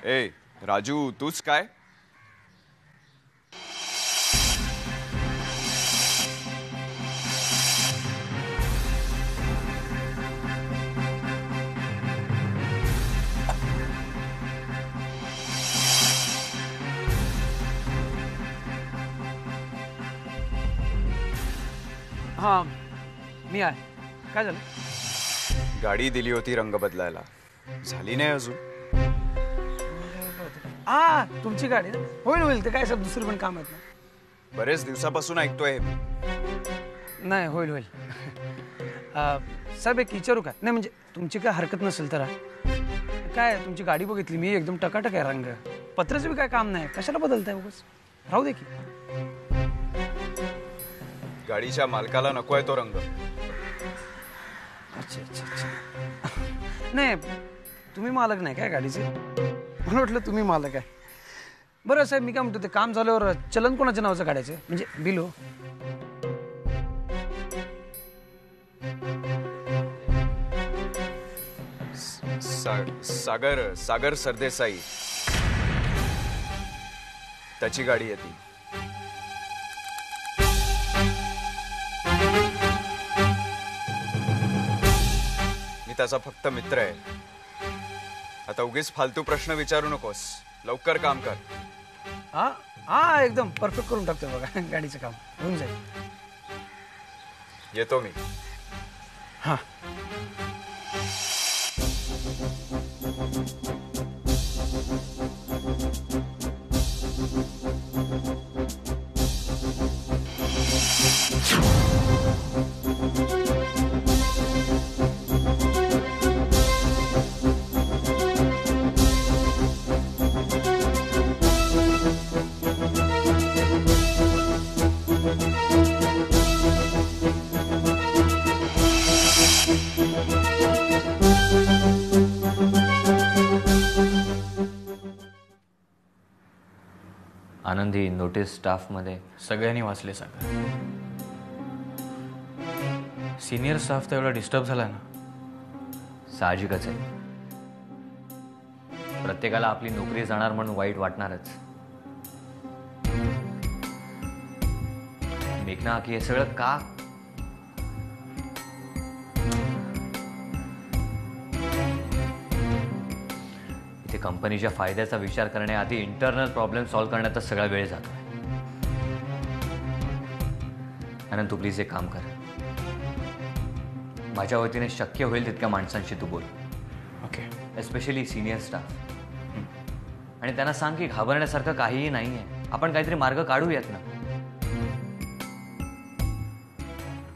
ए राजू, तूच काय? हाँ मी आहे. काय झालं? गाडी दिली होती रंग बदलायला, झाली नाही अजून. हा तुमची गाडी ना? होईल होईल, ते काय सर दुसरी पण काम आहेत ना. बरेच दिवसापासून ऐकतोय. नाही होईल होईल. साहेब एक विचारू काय? नाही म्हणजे तुमची काय हरकत नसेल तर. काय तुमची गाडी बघितली मी, एकदम टकाटक आहे रंग. पत्राचं बी काय काम नाही, कशाला बदलताय उगाच? राहू दे की. गाडीच्या मालकाला नकोय तो रंग. अच्छा अच्छा अच्छा. नाही तुम्ही मालक नाही काय गाडीचे? मला वाटलं तुम्ही मालक आहे. बरं साहेब मी काय म्हणतो, ते काम झाल्यावर चलन कोणाच्या नावाचं काढायचं म्हणजे बिल? हो सागर सागर सरदेसाई, त्याची गाडी आहे ती. मी त्याचा फक्त मित्र आहे. आता उगीच फालतू प्रश्न विचारू नकोस, लवकर काम कर. हा हा एकदम परफेक्ट करून टाकतोय बघा. गाडीचं काम होऊन जाईल. येतो मी. हा आनंदी नोटीस स्टाफ मध्ये सगळ्यांनी वाचले सागर. सिनियर स्टाफ तर एवढा डिस्टर्ब झाला ना. साहजिकच आहे. प्रत्येकाला आपली नोकरी जाणार म्हणून वाईट वाटणारच. मेघना की हे सगळं का? इथे कंपनीच्या फायद्याचा विचार करण्याआधी इंटरनल प्रॉब्लेम सॉल्व्ह करण्यातच सगळा वेळ जातोय. आनंद तू प्लीज एक काम कर, माझ्या वतीने शक्य होईल तितक्या माणसांशी तू बोल. ओके. Especially senior staff. आणि त्यांना सांग की घाबरण्यासारखं काहीही नाही आहे. आपण काहीतरी मार्ग काढूयात ना.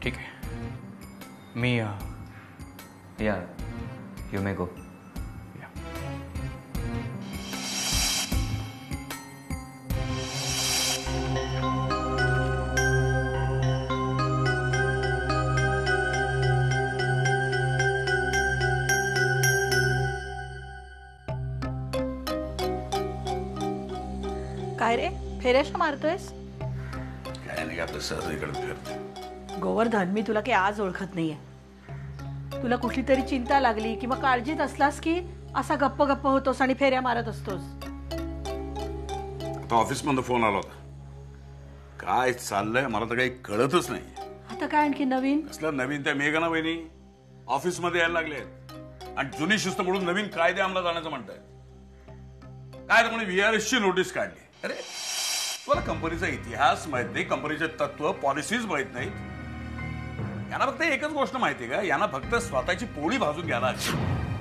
ठीक आहे. मी या यू मे गो. काय रे फेऱ्याशा मारतोयस? काय नाही, आपलं सहज इकडे फिरतो. गोवर्धन, मी तुला काही आज ओळखत नाहीये. तुला कुठली तरी चिंता लागली किंवा काळजीत असलास की असा गप्प गप्प होतोस आणि फेऱ्या मारत असतोस. आता ऑफिस मधून फोन आला होता. काय चाललंय मला तर काही कळतच नाही. आता काय आणखी नवीन? असलं नवीन त्या मेघना वहिनी ऑफिस मध्ये यायला लागले आणि जुनी शिस्त म्हणून नवीन कायदे अंमलात आणायचं म्हणताय. काय तर म्हणे VRS ची नोटीस काढली. अरे तुला कंपनीचा इतिहास माहित नाही, कंपनीचे तत्व पॉलिसीज माहित नाहीत. यांना फक्त एकच गोष्ट माहिती का, यांना फक्त स्वतःची पोळी भाजून घ्यायला.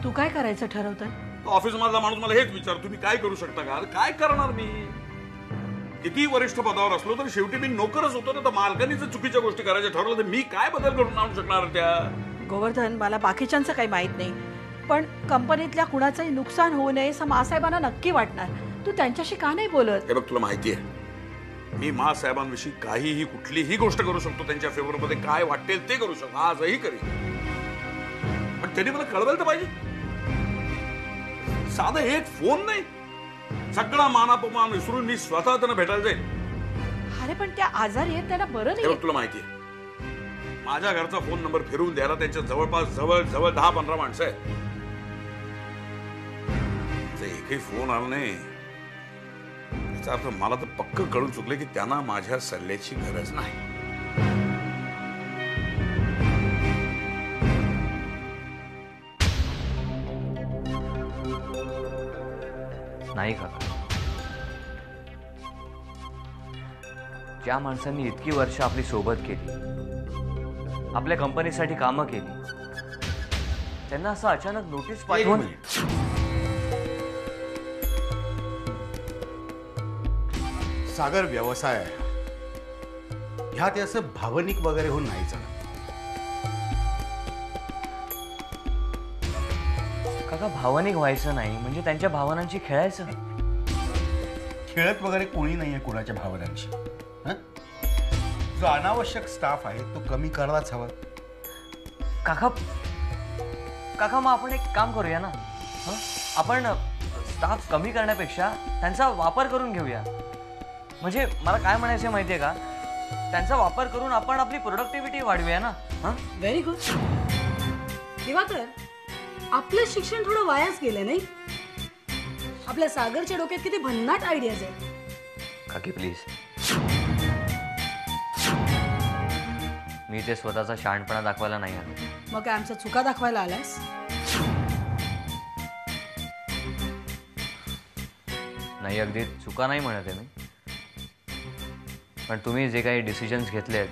तू काय करायचं ठरवतोय? ऑफिस मधला माणूस मला हेच विचार, तुम्ही काय करू शकता का? काय करणार मी? किती वरिष्ठ पदावर असलो तरी शेवटी मी नोकरच होतो ना. तर मालकांनी जर चुकीच्या गोष्टी करायच्या ठरवलं तर मी काय बदल करून आणू शकणार त्या? गोवर्धन, मला बाकीच्यांचं काही माहित नाही, पण कंपनीतल्या कुणाचंही नुकसान होऊ नये असं मासाहेबांना नक्की वाटणार. तू त्यांच्याशी का नाही बोलत? हे बघ, तुला माहिती आहे मी मासाहेबांविषयी काहीही कुठलीही गोष्ट करू शकतो. त्यांच्या फेवर मध्ये काय वाटेल ते करू शकतो, आजही करीन. पण त्यांनी मला कळवायला तर पाहिजे. साधा एक फोन नाही, सगळा मानापमान विसरून मी स्वतः त्यांना भेटायला जाईल. अरे पण त्या आजारी आहेत, त्यांना बरं हे नाही. बघ, तुला माहिती आहे माझ्या घरचा फोन नंबर फिरवून द्यायला त्यांच्या जवळपास जवळ 10-15 माणसं आहेत. त्यांचा एकही फोन आला नाही याचा अर्थ मला तर पक्क कळून चुकले की त्यांना माझ्या सल्ल्याची गरज नाही. नाही काका. ज्या माणसांनी इतकी वर्ष आपली सोबत केली, आपल्या कंपनीसाठी कामं केली, त्यांना असं अचानक नोटीस पाठवून सागर व्यवसाय आहे, ह्यात असं भावनिक वगैरे होऊन नाही चालत. काका भावनिक व्हायचं नाही म्हणजे त्यांच्या भावनांची खेळायचं. खेळत वगैरे कोणी नाहीये कोणाच्या भावनांशी. हं? जो अनावश्यक स्टाफ आहे तो कमी करायलाच हवा. काका काका मग आपण एक काम करूया ना. आपण स्टाफ कमी करण्यापेक्षा त्यांचा वापर करून घेऊया. म्हणजे मला काय म्हणायचं माहितीये का, त्यांचा वापर करून आपण आपली प्रोडक्टिव्हिटी वाढवूया ना. Very good. दिवाकर, आपलं शिक्षण थोडं वायाच गेलं नाही. आपल्या सागरच्या डोक्यात किती भन्नाट आयडियाज आहेत. काकी प्लीज. मी ते स्वतःचा शहाणपणा दाखवायला नाही आलो. मग काय आमच्या चुका दाखवायला आलास? नाही, अगदी चुका नाही म्हणत आहे मी, पण तुम्ही जे काही डिसिजन्स घेतलेत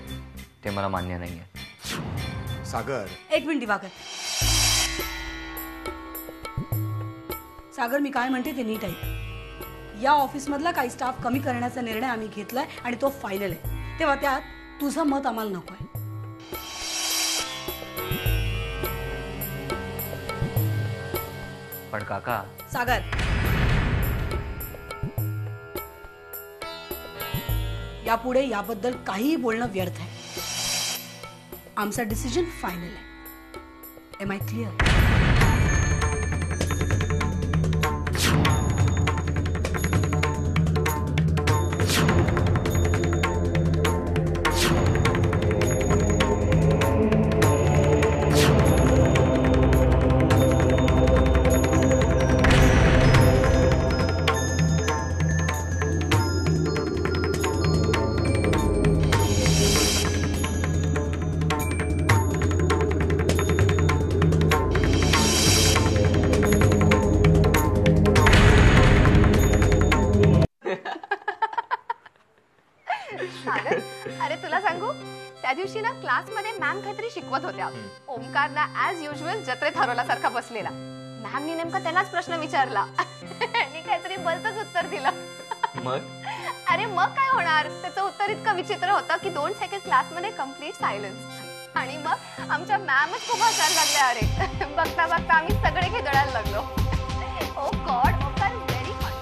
ते मला मान्य नाही आहे. सागर, एक मिनिट दिवाकर. सागर, मी काय म्हणते ते नीट ऐक. या ऑफिसमधला काही स्टाफ कमी करण्याचा निर्णय आम्ही घेतलाय आणि तो फायनल आहे. तेव्हा त्यात तुझं मत आम्हाला नको आहे. पण काका, सागर, यापुढे याबद्दल काहीही बोलणं व्यर्थ आहे. आमचा डिसिजन फायनल आहे. Am I clear? अरे तुला सांगू, त्या दिवशी ना क्लासमध्ये मॅम काहीतरी शिकवत होत्या. ओमकार ना ऍज युजल जत्रेत हरवल्यासारखा बसलेला. मॅमनी नेमका त्यालाच प्रश्न विचारला आणि काहीतरी भलतंच उत्तर दिलं. मग अरे मग काय होणार, त्याचं उत्तर इतकं विचित्र होतं की 2 सेकंड क्लासमध्ये कम्प्लीट सायलन्स. आणि मग आमच्या मॅमच खूप हसायला लागल्या. अरे बघता बघता आम्ही सगळे खेदळायला लागलो. Oh god, Omkar is very funny.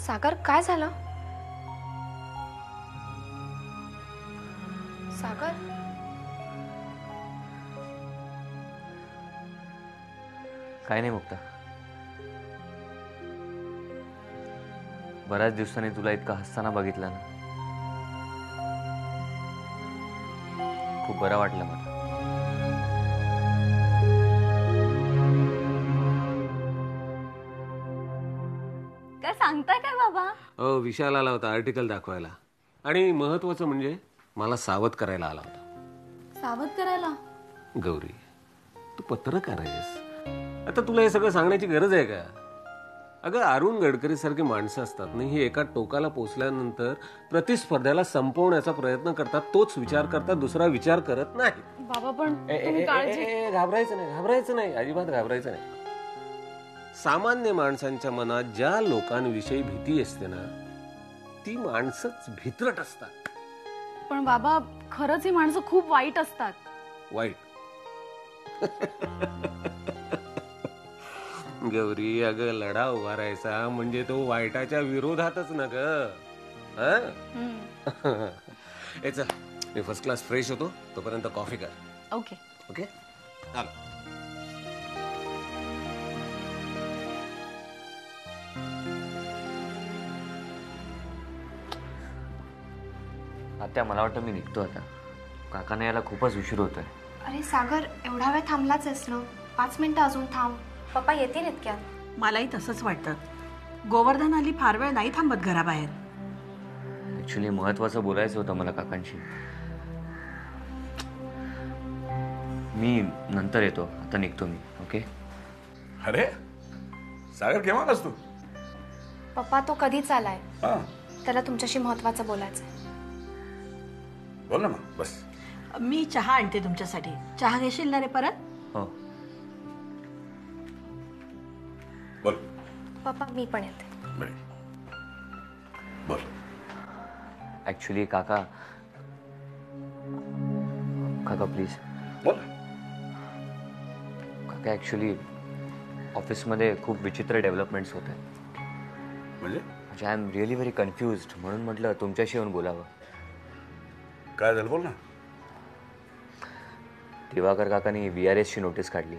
Sagar, काय झालं? सागर, काय नाही मुक्ता. बऱ्याच दिवसांनी तुला इतकं हसताना बघितलं ना, खूप बरं वाटलं मला. काय सांगताय काय बाबा? विशाल आला होता आर्टिकल दाखवायला, आणि महत्वाचं म्हणजे मला सावध करायला आला होता. सावध करायला? गौरी, तू पत्रकार आहेस, आता तुला हे सगळं सांगण्याची गरज आहे का? अगं अरुण गडकरी सारखी माणसं असतात ना, ही एका टोकाला पोहोचल्यानंतर प्रतिस्पर्ध्याला संपवण्याचा प्रयत्न करतात. तोच विचार करतात, दुसरा विचार करत नाही. बाबा पण तुम्ही काळजी घाबरायचं नाही, अजिबात घाबरायचं नाही. सामान्य माणसांच्या मनात ज्या लोकांविषयी भीती असते ना, ती माणसंच भित्रट असतात. पण बाबा खरंच ही माणसं खूप वाईट असतात. वाईट? गौरी, अगं लढा उभारायचा म्हणजे तो वाईटाच्या विरोधातच ना ग. चल, मी फर्स्ट क्लास फ्रेश होतो, तोपर्यंत कॉफी कर. Okay okay. आत्या, मला वाटतं मी निघतो आता. काकांना यायला खूपच उशीर होतोय. अरे सागर, एवढा वेळ थांबलाच आहेस ना, 5 मिनिटं अजून थांब. पप्पा येतील इतक्यात. मलाही तसंच वाटतं. गोवर्धन हल्ली फार वेळ नाही थांबत घराबाहेर. ऍक्च्युली महत्वाचं बोलायचं होतं मला काकांशी. मी नंतर येतो, आता निघतो मी. ओके. अरे सागर, केव्हा आलास तू? पप्पा तो कधीच आलाय. हा, त्याला तुमच्याशी महत्वाचं बोलायचंय. बोल ना मग. बस मी चहा आणते तुमच्यासाठी. चहा घेशील ना रे परत? हो. बोल. पप्पा मी पण येते. बरे. बोल. ऍक्च्युली काका प्लीज. बोल. काका, ऍक्च्युली ऑफिसमध्ये खूप विचित्र डेव्हलपमेंट्स होत आहेत. म्हणजे I am really very confused, म्हणून म्हटलं तुमच्याशी येऊन बोलावं. काय झालं, बोल ना. दिवाकर काकांनी VRS ची नोटीस काढली.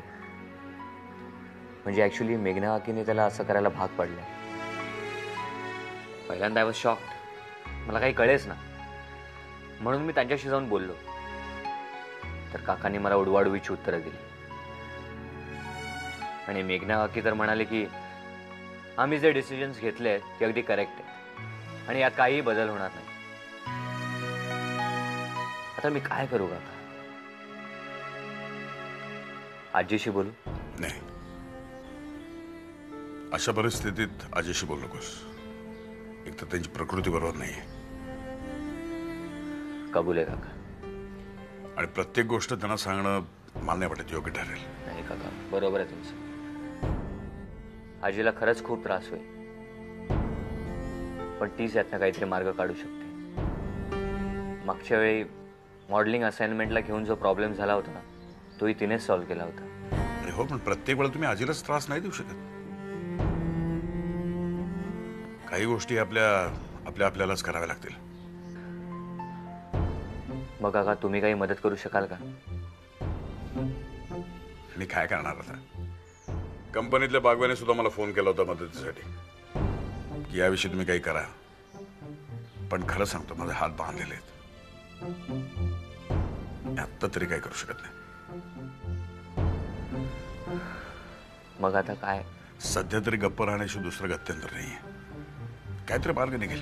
म्हणजे ऍक्च्युली मेघना काकीने त्याला असं करायला भाग पडलं. पहिल्यांदा आय वॉज शॉक्ड. मला काही कळेच ना, म्हणून मी त्यांच्याशी जाऊन बोललो. तर काकांनी मला उडवाडवीची उत्तरं दिली. आणि मेघना काकी तर म्हणाले की आम्ही जे डिसिजन्स घेतले आहेत ते अगदी करेक्ट आहे आणि यात काहीही बदल होणार नाही. आता मी काय करू काका? आजीशी बोलू? नाही, अशा परिस्थितीत आजीशी बोलू नकोस. एक तर त्यांची प्रकृती बरोबर नाहीये. कबूल आहे काका. आणि प्रत्येक गोष्ट त्यांना सांगणं मला नाही वाटत योग्य ठरेल. नाही काका, बरोबर आहे तुमचं. आजीला खरंच खूप त्रास होईल, पण तीच यातनं काहीतरी मार्ग काढू शकते. मागच्या वेळी मॉडेलिंग असाइनमेंटला घेऊन जो प्रॉब्लेम झाला होता ना, तोही तिनेच सॉल्व्ह केला होता. हो, पण प्रत्येक वेळा तुम्ही आजीलाच त्रास नाही देऊ शकत. काही गोष्टी आपल्यालाच कराव्या लागतील. मग काका, तुम्ही काही मदत करू शकाल का? मी काय करणार आता? कंपनीतल्या बागवाने सुद्धा मला फोन केला होता मदतीसाठी की याविषयी तुम्ही काही करा. पण खरं सांगतो, माझे हात बांधलेले आहेत. आत्ता तरी काही करू शकत नाही. मग आता काय? सध्या तरी गप्प राहण्याशी दुसरं गत्यंतर नाहीये. काहीतरी मार्ग निघेल.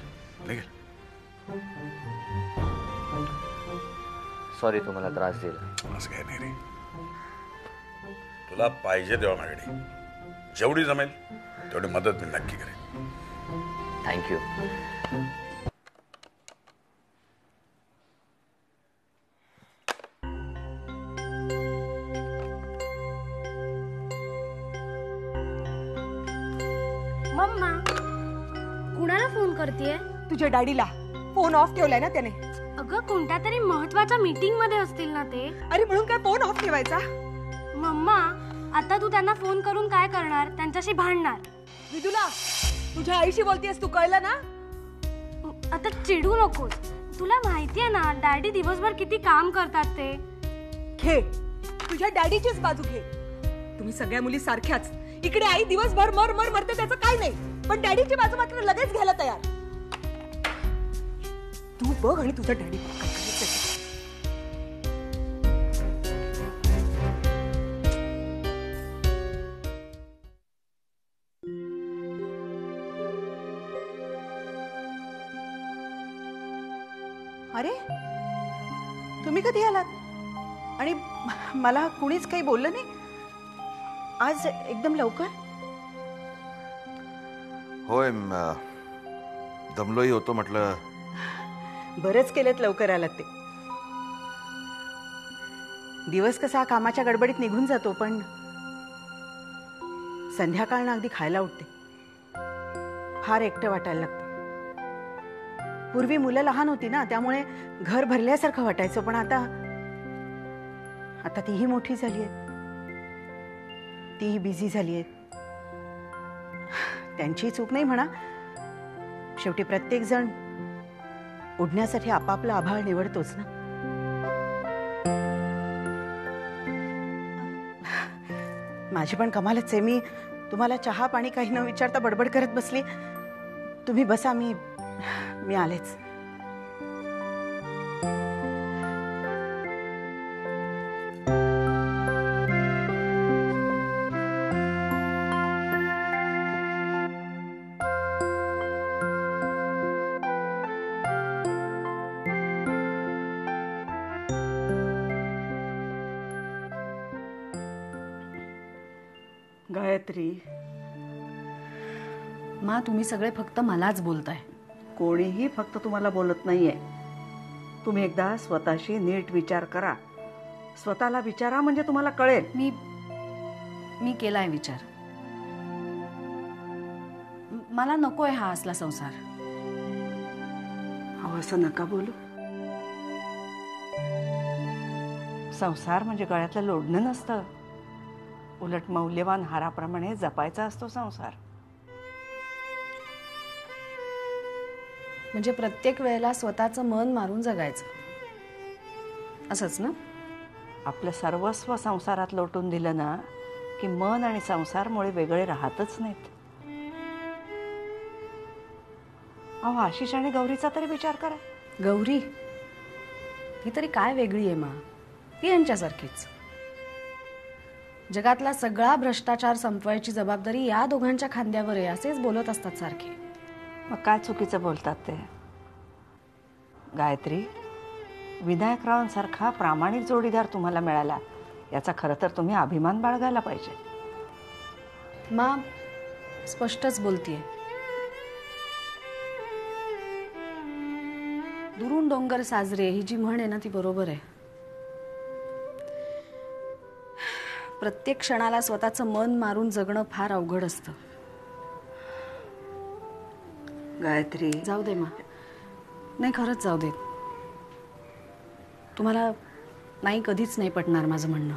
सॉरी तुम्हाला त्रास दिला. असं काही नाही रे. तुला पाहिजे तेव्हा माझ्याकडे जेवढी जमेल तेवढी मदत मी नक्की करेन. थँक्यू. मम्मा, कुणाला फोन करतेय? तुझ्या डॅडीला. फोन ऑफ ठेवलाय ना त्याने. अगं, कोणत्या तरी महत्वाच्या मीटिंग मध्ये असतील ना ते. अरे म्हणून काय फोन ऑफ ठेवायचा? मम्मा, आता तू त्यांना फोन करून काय करणार? त्यांच्याशी भांडणार? विदुला, तुझ्या आईशी बोलतेस तू, कळलं ना? आता चिडू नकोस. तुला माहितीये ना डॅडी दिवसभर किती काम करतात ते. घे, तुझ्या डॅडीचीच बाजू घे. तुम्ही सगळ्या मुली सारख्याच. इकडे आई दिवसभर मर मरते, त्याचं काय नाही, पण डॅडीची बाजू मात्र लगेच घ्यायला तयार. तू बघ आणि तुझं डॅडी बघ काय करायचं. अरे, तुम्ही कधी आलात? आणि मला कुणीच काही बोललं नाही आज एकदम लवकर? होय दमलोही होतो म्हटलं. बरंच केलेत लवकर आलात ते. दिवस कसा कामाच्या गडबडीत निघून जातो, पण संध्याकाळनं अगदी खायला उठते. फार एकटं वाटायला लागतं. पूर्वी मुलं लहान होती ना, त्यामुळे घर भरल्यासारखं वाटायचं, पण आता तीही मोठी झाली आहेत, तीही बिझी झाली आहेत. त्यांची चूक नाही म्हणा, शेवटी प्रत्येक जण उडण्यासाठी आपापला आभाळ निवडतोच ना. माझी पण कमालच आहे. मी तुम्हाला चहा पाणी काही न विचारता बडबड करत बसली. तुम्ही बसा, मी आलेच. गायत्री, मा तुम्ही सगळे फक्त मलाच बोलताय. कोणीही फक्त तुम्हाला बोलत नाहीये. तुम्ही एकदा स्वतःशी नीट विचार करा. स्वतःला विचारा म्हणजे तुम्हाला कळेल. मी केलाय विचार. मला नकोय हा असला संसार. अहो, असं नका बोलू. संसार म्हणजे गळ्यातलं लोढणं नसतं. उलट मौल्यवान हाराप्रमाणे जपायचा असतो संसार. म्हणजे प्रत्येक वेळेला स्वतःचं मन मारून जगायचं, असंच ना? आपलं सर्वस्व संसारात लोटून दिलं ना की मन आणि संसारमुळे वेगळे राहतच नाहीत. अहो, आशिष आणि गौरीचा तरी विचार करा. गौरी ही तरी काय वेगळी आहे मा? ती यांच्यासारखीच. जगातला सगळा भ्रष्टाचार संपवायची जबाबदारी या दोघांच्या खांद्यावर आहे, असेच बोलत असतात सारखे. मग काय चुकीचं बोलतात ते? गायत्री, विनायकरावांसारखा प्रामाणिक जोडीदार तुम्हाला मिळाला, याचा खरं तर तुम्ही अभिमान बाळगायला पाहिजे. मा स्पष्टच बोलतीये. दुरून डोंगर साजरे ही जी म्हण आहे ना, ती बरोबर आहे. प्रत्येक क्षणाला स्वतःचं मन मारून जगणं फार अवघड असतं. गायत्री, जाऊ दे मा. नाही, खरंच जाऊ दे. तुम्हाला नाही, कधीच नाही पटणार माझं म्हणणं.